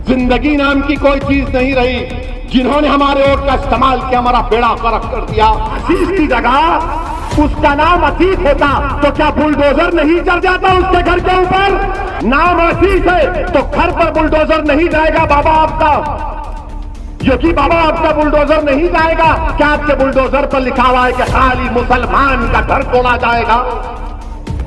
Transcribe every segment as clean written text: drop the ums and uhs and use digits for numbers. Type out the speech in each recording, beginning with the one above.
जिंदगी नाम की कोई चीज नहीं रही। जिन्होंने हमारे वोट का इस्तेमाल किया, हमारा बेड़ा गर्क कर दिया। आशीष की जगह उसका नाम अतीक होता तो क्या बुलडोजर नहीं चल जाता उसके घर के ऊपर? नाम आशीष है तो घर पर बुलडोजर नहीं जाएगा बाबा आपका? योगी बाबा आपका बुलडोजर नहीं जाएगा? क्या आपके बुलडोजर पर लिखा हुआ है कि खाली मुसलमान का घर तोड़ा जाएगा?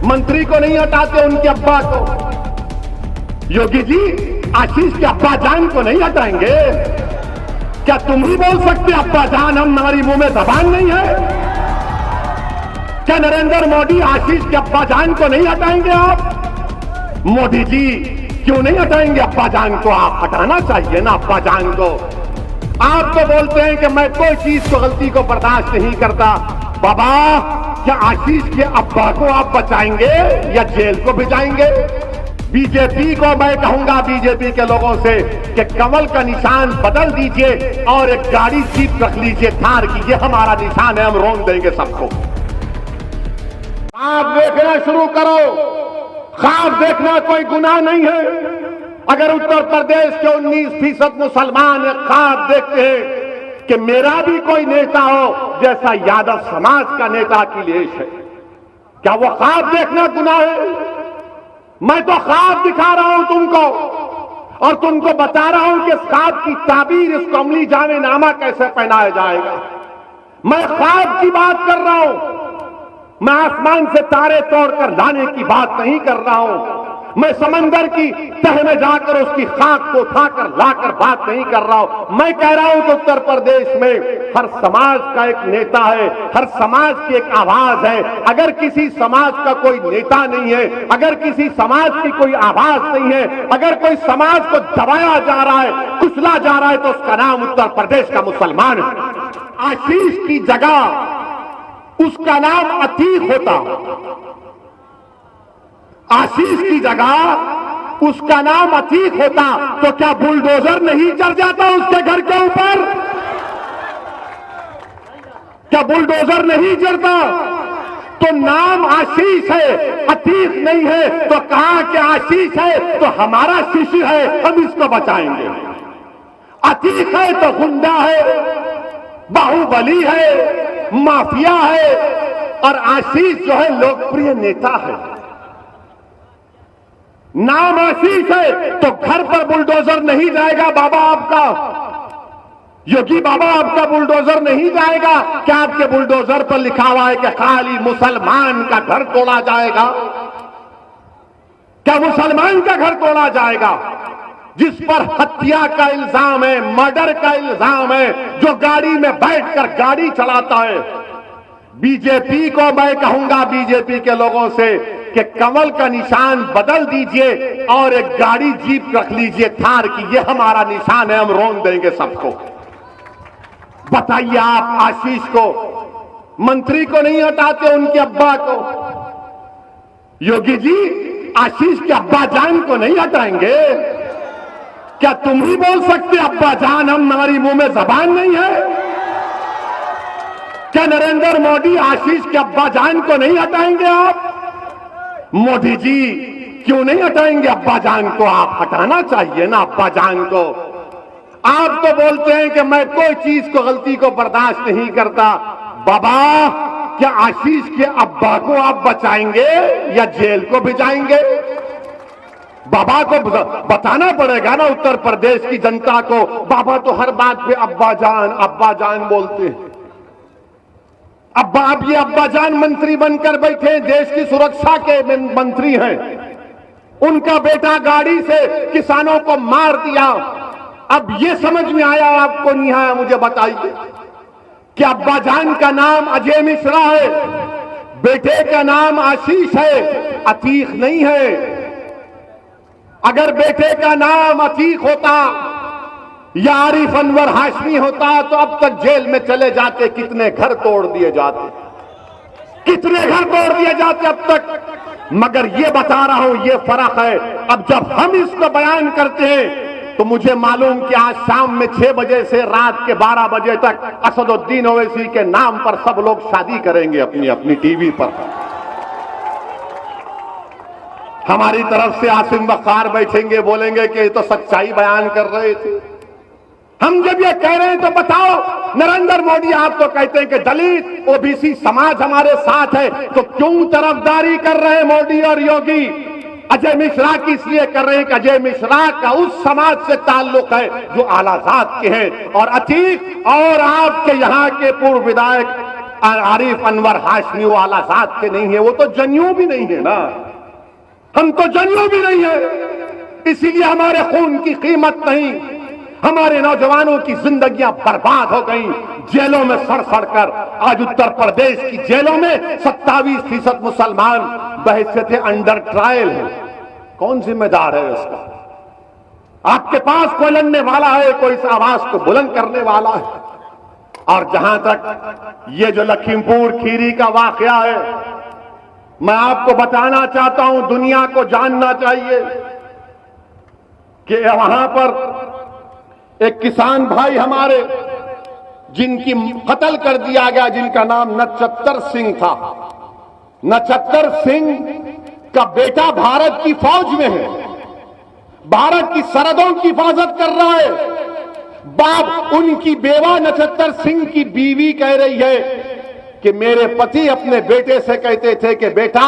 मंत्री को नहीं हटाते, उनके अब्बा को। योगी जी आशीष के अब्बा जान को नहीं हटाएंगे? क्या तुम ही बोल सकते अब्बा जान? हमारी मुंह में जबान नहीं है? क्या नरेंद्र मोदी आशीष के अब्बा जान को नहीं हटाएंगे आप? मोदी जी क्यों नहीं हटाएंगे अब्बा जान को? आप हटाना चाहिए ना अब्बा जान को। आप तो बोलते हैं कि मैं कोई चीज को, गलती को बर्दाश्त नहीं करता। बाबा क्या आशीष के अब्बा को आप बचाएंगे या जेल को भिजाएंगे? बीजेपी को मैं कहूंगा, बीजेपी के लोगों से, कि कमल का निशान बदल दीजिए और एक गाड़ी जीप रख लीजिए थार की। ये हमारा निशान है, हम रोक देंगे सबको। ख्वाब देखना शुरू करो। ख्वाब देखना कोई गुनाह नहीं है। अगर उत्तर प्रदेश के 19% मुसलमान ख्वाब देखते हैं कि मेरा भी कोई नेता हो जैसा यादव समाज का नेता अखिलेश है, क्या वो ख्वाब देखना गुनाह है? मैं तो ख्वाब दिखा रहा हूं तुमको और तुमको बता रहा हूं कि इस ख्वाब की ताबीर, इसको अमली जामेनामा कैसे पहनाया जाएगा। मैं ख्वाब की बात कर रहा हूं, मैं आसमान से तारे तोड़कर लाने की बात नहीं कर रहा हूं। मैं समंदर की तह में जाकर उसकी खाक को उठाकर लाकर बात नहीं कर रहा हूं। मैं कह रहा हूं कि उत्तर प्रदेश में हर समाज का एक नेता है, हर समाज की एक आवाज है। अगर किसी समाज का कोई नेता नहीं है, अगर किसी समाज की कोई आवाज नहीं है, अगर कोई समाज को दबाया जा रहा है, कुचला जा रहा है, तो उसका नाम उत्तर प्रदेश का मुसलमान है। आशीष की जगह उसका नाम अतीक होता, आशीष की जगह उसका नाम अतीक होता तो क्या बुलडोजर नहीं चढ़ जाता उसके घर के ऊपर? क्या बुलडोजर नहीं चढ़ता? तो नाम आशीष है, अतीक नहीं है, तो कहा कि आशीष है तो हमारा शिष्य है, हम इसको बचाएंगे। अतीक है तो गुंडा है, बाहुबली है, माफिया है, और आशीष जो है लोकप्रिय नेता है। नाम आशीष है तो घर पर बुलडोजर नहीं जाएगा बाबा आपका? योगी बाबा आपका बुलडोजर नहीं जाएगा? क्या आपके बुलडोजर पर लिखा हुआ है कि खाली मुसलमान का घर तोड़ा जाएगा? क्या मुसलमान का घर तोड़ा जाएगा जिस पर हत्या का इल्जाम है, मर्डर का इल्जाम है, जो गाड़ी में बैठकर गाड़ी चलाता है? बीजेपी को मैं कहूंगा, बीजेपी के लोगों से, कि कमल का निशान बदल दीजिए और एक गाड़ी जीप रख लीजिए थार की। ये हमारा निशान है, हम रोक देंगे सबको। बताइए आप आशीष को, मंत्री को नहीं हटाते, उनके अब्बा को? योगी जी आशीष के अब्बा जान को नहीं हटाएंगे? क्या तुम ही बोल सकते अब्बा जान? हमारी मुंह में जबान नहीं है? क्या नरेंद्र मोदी आशीष के अब्बा जान को नहीं हटाएंगे आप? मोदी जी क्यों नहीं हटाएंगे अब्बा जान को? आप हटाना चाहिए ना अब्बा जान को। आप तो बोलते हैं कि मैं कोई चीज को, गलती को बर्दाश्त नहीं करता। बाबा क्या आशीष के अब्बा को आप बचाएंगे या जेल को भिजाएंगे? बाबा को बताना पड़ेगा ना उत्तर प्रदेश की जनता को। बाबा तो हर बात पे अब्बा जान बोलते हैं। अब ये अब्बा जान मंत्री बनकर बैठे हैं, देश की सुरक्षा के मंत्री हैं। उनका बेटा गाड़ी से किसानों को मार दिया। अब ये समझ में आया आपको नहीं आया? मुझे बताइए कि अब्बा जान का नाम अजय मिश्रा है, बेटे का नाम आशीष है, अतीक नहीं है। अगर बेटे का नाम अतीक होता या आरिफ अनवर हाशमी होता तो अब तक जेल में चले जाते। कितने घर तोड़ दिए जाते, कितने घर तोड़ दिए जाते अब तक। मगर ये बता रहा हूं, ये फर्क है। अब जब हम इसको बयान करते हैं तो मुझे मालूम कि आज शाम में 6 बजे से रात के 12 बजे तक असदुद्दीन ओवैसी के नाम पर सब लोग शादी करेंगे अपनी अपनी टीवी पर। हमारी तरफ से आसिम वक़ार बैठेंगे, बोलेंगे कि ये तो सच्चाई बयान कर रहे थे। हम जब ये कह रहे हैं तो बताओ, नरेंद्र मोदी आप तो कहते हैं कि दलित ओबीसी समाज हमारे साथ है, तो क्यों तरफदारी कर रहे हैं मोदी और योगी? अजय मिश्रा की इसलिए कर रहे हैं कि अजय मिश्रा का उस समाज से ताल्लुक है जो आलाजाद के हैं, और अतीक और आपके यहाँ के पूर्व विधायक आरिफ अनवर हाशमी वो आलाजाद के नहीं है, वो तो जनेऊ भी नहीं है ना, हम तो जनेऊ भी नहीं है। इसीलिए हमारे खून की कीमत नहीं, हमारे नौजवानों की जिंदगियां बर्बाद हो गई, जेलों में सड़ सड़ कर। आज उत्तर प्रदेश की जेलों में 27% मुसलमान बहैसियत अंडर ट्रायल है। कौन जिम्मेदार है उसका? आपके पास कोई लड़ने वाला है, कोई इस आवाज को बुलंद करने वाला है? और जहां तक ये जो लखीमपुर खीरी का वाकया है, मैं आपको बताना चाहता हूं, दुनिया को जानना चाहिए कि वहां पर एक किसान भाई हमारे जिनकी कत्ल कर दिया गया, जिनका नाम नचत्तर सिंह था। नचत्तर सिंह का बेटा भारत की फौज में है, भारत की सरहदों की हिफाजत कर रहा है। बाप उनकी बेवा नचत्तर सिंह की बीवी कह रही है कि मेरे पति अपने बेटे से कहते थे कि बेटा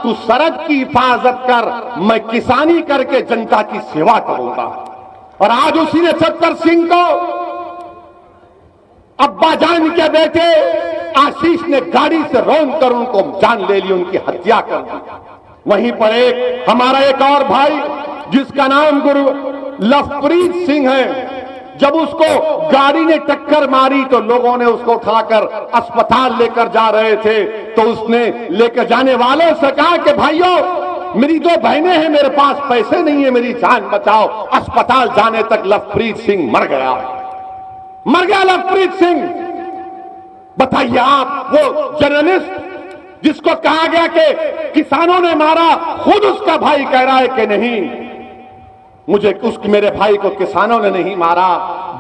तू सरहद की हिफाजत कर, मैं किसानी करके जनता की सेवा करूंगा। और आज उसी नचत्तर सिंह को अब्बा जान के बेटे आशीष ने गाड़ी से रौंद कर उनको जान ले ली, उनकी हत्या कर दी। वहीं पर एक हमारा एक और भाई जिसका नाम गुरु लवप्रीत सिंह है, जब उसको गाड़ी ने टक्कर मारी तो लोगों ने उसको उठाकर अस्पताल लेकर जा रहे थे, तो उसने लेकर जाने वालों से कहा कि भाइयों मेरी 2 बहनें हैं, मेरे पास पैसे नहीं है, मेरी जान बचाओ। अस्पताल जाने तक लवप्रीत सिंह मर गया लवप्रीत सिंह। बताइए आप, वो जर्नलिस्ट जिसको कहा गया कि किसानों ने मारा, खुद उसका भाई कह रहा है कि नहीं, मेरे भाई को किसानों ने नहीं मारा,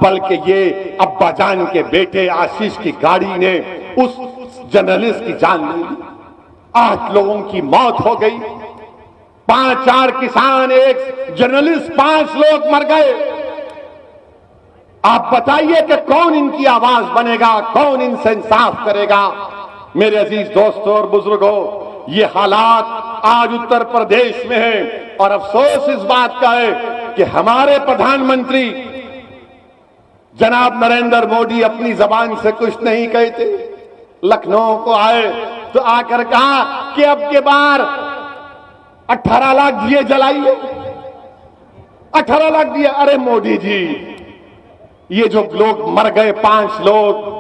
बल्कि ये अब्बा जान के बेटे आशीष की गाड़ी ने उस जर्नलिस्ट की जान ली। 8 लोगों की मौत हो गई, 5-4 किसान, एक जर्नलिस्ट, 5 लोग मर गए। आप बताइए कि कौन इनकी आवाज बनेगा, कौन इनसे इंसाफ करेगा? मेरे अजीज दोस्तों और बुजुर्गों, ये हालात आज उत्तर प्रदेश में है, और अफसोस इस बात का है कि हमारे प्रधानमंत्री जनाब नरेंद्र मोदी अपनी जबान से कुछ नहीं कहते। लखनऊ को आए तो आकर कहा कि अब के बार 18 लाख दिए जलाइए, 18 लाख दिए। अरे मोदी जी, ये जो लोग मर गए, 5 लोग,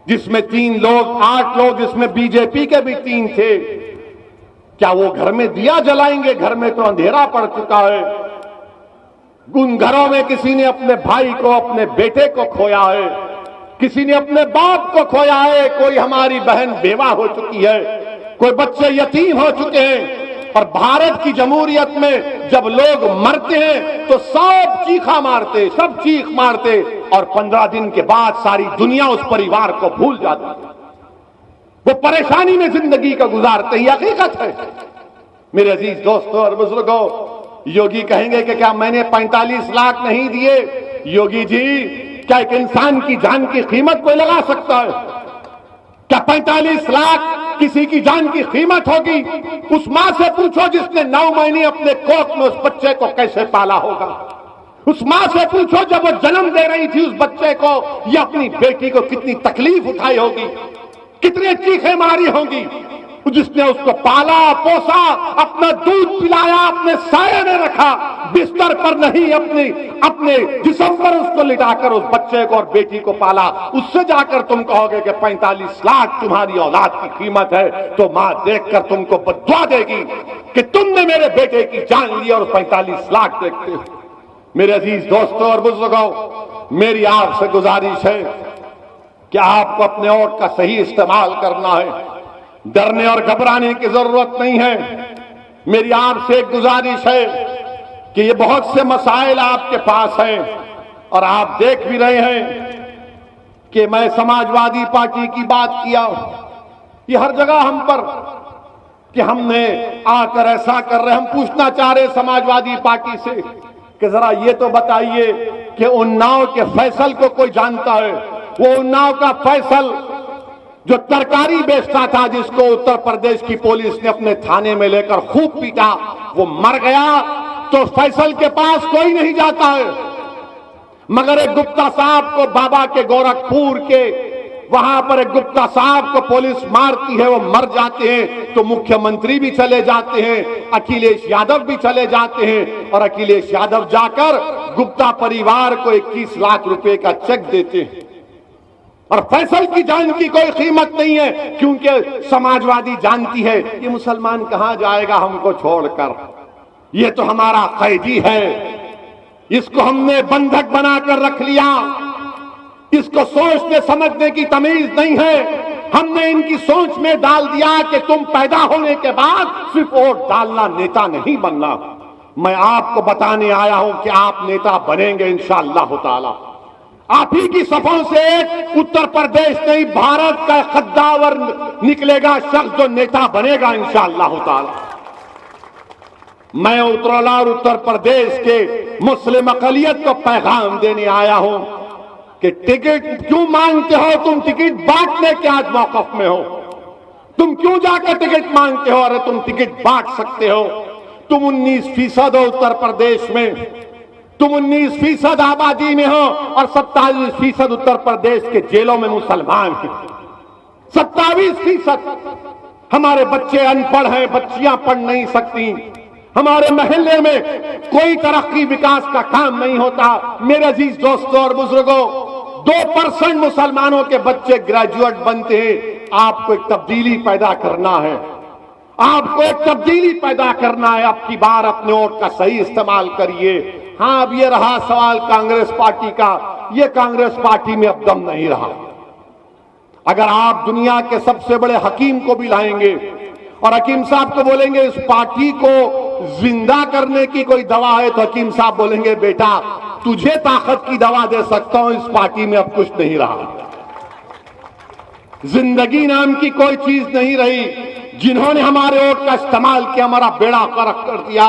जिसमें 3 लोग, 8 लोग, जिसमें बीजेपी के भी 3 थे, क्या वो घर में दिया जलाएंगे? घर में तो अंधेरा पड़ चुका है। उन घरों में किसी ने अपने भाई को, अपने बेटे को खोया है, किसी ने अपने बाप को खोया है, कोई हमारी बहन बेवा हो चुकी है, कोई बच्चे यतीम हो चुके हैं। और भारत की जमहूरियत में जब लोग मरते हैं तो सब चीखा मारते, सब चीख मारते, और 15 दिन के बाद सारी दुनिया उस परिवार को भूल जाती, वो परेशानी में जिंदगी का गुजारते ही। हकीकत है मेरे अजीज दोस्तों और बुजुर्गों। योगी कहेंगे कि क्या मैंने 45 लाख नहीं दिए? योगी जी, क्या एक इंसान की जान की कीमत कोई लगा सकता है? क्या 45 लाख किसी की जान की कीमत होगी? उस मां से पूछो जिसने 9 महीने अपने कोख में उस बच्चे को कैसे पाला होगा। उस मां से पूछो जब वो जन्म दे रही थी उस बच्चे को या अपनी बेटी को कितनी तकलीफ उठाई होगी, कितनी चीखें मारी होंगी। जिसने उसको पाला पोसा, अपना दूध पिलाया, अपने साये में रखा, बिस्तर पर नहीं, अपने जिस्म पर उसको लिटाकर उस बच्चे को और बेटी को पाला, उससे जाकर तुम कहोगे कि 45 लाख तुम्हारी औलाद की कीमत है, तो मां देखकर तुमको बद्दुआ देगी कि तुमने मेरे बेटे की जान ली और 45 लाख देखते हो। मेरे अजीज दोस्तों और बुजुर्गों, मेरी आपसे गुजारिश है कि आपको अपने वोट का सही इस्तेमाल करना है, डरने और घबराने की जरूरत नहीं है। मेरी आपसे एक गुजारिश है कि ये बहुत से मसाइल आपके पास हैं और आप देख भी रहे हैं कि मैं समाजवादी पार्टी की बात किया, ये हर जगह हम पर कि हमने आकर ऐसा कर रहे। हम पूछना चाह रहे समाजवादी पार्टी से कि जरा ये तो बताइए कि उन्नाव के फैसल को कोई जानता है? वो उन्नाव का फैसल जो तरकारी बेचता था, जिसको उत्तर प्रदेश की पुलिस ने अपने थाने में लेकर खूब पीटा, वो मर गया तो फैसल के पास कोई नहीं जाता है। मगर एक गुप्ता साहब को, बाबा के गोरखपुर के वहां पर एक गुप्ता साहब को पुलिस मारती है, वो मर जाते हैं तो मुख्यमंत्री भी चले जाते हैं, अखिलेश यादव भी चले जाते हैं, और अखिलेश यादव जाकर गुप्ता परिवार को 21 लाख रुपए का चेक देते हैं। और फैसल की जान की कोई कीमत नहीं है, क्योंकि समाजवादी जानती है ये मुसलमान कहां जाएगा हमको छोड़कर, ये तो हमारा कैदी है, इसको हमने बंधक बनाकर रख लिया, इसको सोचने समझने की तमीज नहीं है। हमने इनकी सोच में डाल दिया कि तुम पैदा होने के बाद सिर्फ वोट डालना, नेता नहीं बनना। मैं आपको बताने आया हूं कि आप नेता बनेंगे इंशाअल्लाह ताला। आप ही की सफों से एक उत्तर प्रदेश नहीं, भारत का कद्दावर निकलेगा शख्स जो नेता बनेगा इंशाअल्लाह ताला। मैं उत्तरला और उत्तर प्रदेश के मुस्लिम अकलियत को पैगाम देने आया हूं कि टिकट क्यों मांगते हो? तुम टिकट बांटने के आज मौकफ में हो। तुम क्यों जाकर टिकट मांगते हो? अरे तुम टिकट बांट सकते हो। तुम 19% हो उत्तर प्रदेश में, तुम 19% आबादी में हो, और 27% उत्तर प्रदेश के जेलों में मुसलमान हैं। 27% हमारे बच्चे अनपढ़ हैं, बच्चियां पढ़ नहीं सकती। हमारे महल्ले में कोई तरक्की विकास का काम नहीं होता। मेरे अजीज दोस्तों और बुजुर्गों, 2% मुसलमानों के बच्चे ग्रेजुएट बनते हैं। आपको एक तब्दीली पैदा करना है, आपको एक तब्दीली पैदा करना है। अब की बार अपने वोट का सही इस्तेमाल करिए। हाँ, अब ये रहा सवाल कांग्रेस पार्टी का, ये कांग्रेस पार्टी में अब दम नहीं रहा। अगर आप दुनिया के सबसे बड़े हकीम को भी लाएंगे और हकीम साहब को बोलेंगे इस पार्टी को जिंदा करने की कोई दवा है, तो हकीम साहब बोलेंगे बेटा तुझे ताकत की दवा दे सकता हूं, इस पार्टी में अब कुछ नहीं रहा। जिंदगी नाम की कोई चीज नहीं रही। जिन्होंने हमारे वोट का इस्तेमाल किया, हमारा बेड़ा गर्क कर दिया।